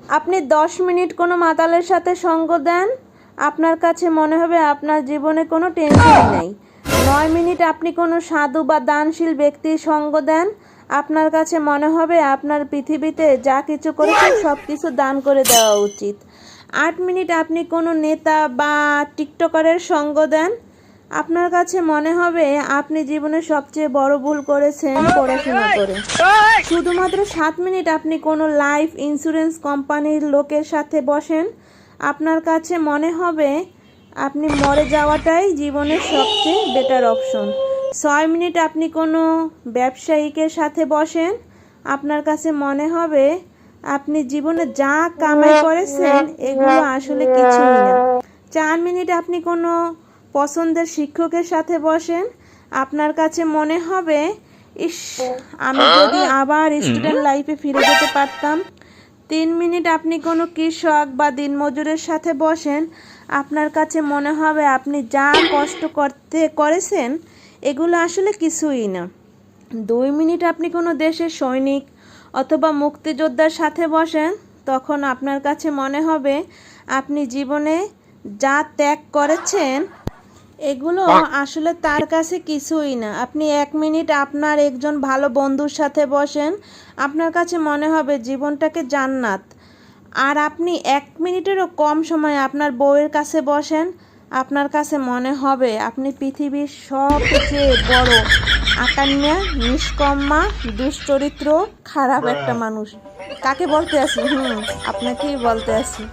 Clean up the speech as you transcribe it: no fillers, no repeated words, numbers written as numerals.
আপনি 10 মিনিট কোনো মাতালের সাথে সঙ্গ দেন, আপনার কাছে মনে হবে আপনার জীবনে কোনো টেনশনই নেই। 9 মিনিট আপনি কোনো সাধু বা দানশীল ব্যক্তির সঙ্গ দেন, আপনার কাছে মনে হবে আপনার পৃথিবীতে যা কিছু করেছেন সব কিছু দান করে দেওয়া উচিত। 8 মিনিট আপনি কোনো নেতা বা টিকটকারের সঙ্গ দেন, আপনার কাছে মনে হবে আপনি জীবনে সবচেয়ে বড় ভুল করেছেন পড়াশোনা করে। শুধুমাত্র 7 মিনিট আপনি কোনো লাইফ ইন্স্যুরেন্স কোম্পানির লোকের সাথে বসেন, আপনার কাছে মনে হবে আপনি মরে যাওয়াটাই জীবনের সবচেয়ে বেটার অপশন। 6 মিনিট আপনি কোনো ব্যবসায়িকের সাথে বসেন, আপনার কাছে মনে হবে আপনি জীবনে যা কামাই করেছেন এগুলো আসলে কিছুই না। 4 মিনিট আপনি কোনো পছন্দের শিক্ষকের সাথে বসেন, আপনার কাছে মনে হবে ইস, আমি যদি আবার স্টুডেন্ট লাইফে ফিরে যেতে পারতাম। 3 মিনিট আপনি কোনো কৃষক বা দিনমজুরের সাথে বসেন, আপনার কাছে মনে হবে আপনি যা কষ্ট করেছেন এগুলো আসলে কিছুই না। 2 মিনিট আপনি কোনো দেশের সৈনিক অথবা মুক্তিযোদ্ধার সাথে বসেন, তখন আপনার কাছে মনে হবে আপনি জীবনে যা ত্যাগ করেছেন এগুলো আসলে তার কাছে কিছুই না। আপনি 1 মিনিট আপনার একজন ভালো বন্ধুর সাথে বসেন, আপনার কাছে মনে হবে জীবনটাকে জান্নাত। আর আপনি 1 মিনিটেরও কম সময় আপনার বউয়ের কাছে বসেন, আপনার কাছে মনে হবে আপনি পৃথিবীর সবচেয়ে বড় আকান্যা, নিষ্কম্মা, দুশ্চরিত্র, খারাপ একটা মানুষ। কাকে বলতে আছি? আপনাকেই বলতে আছি।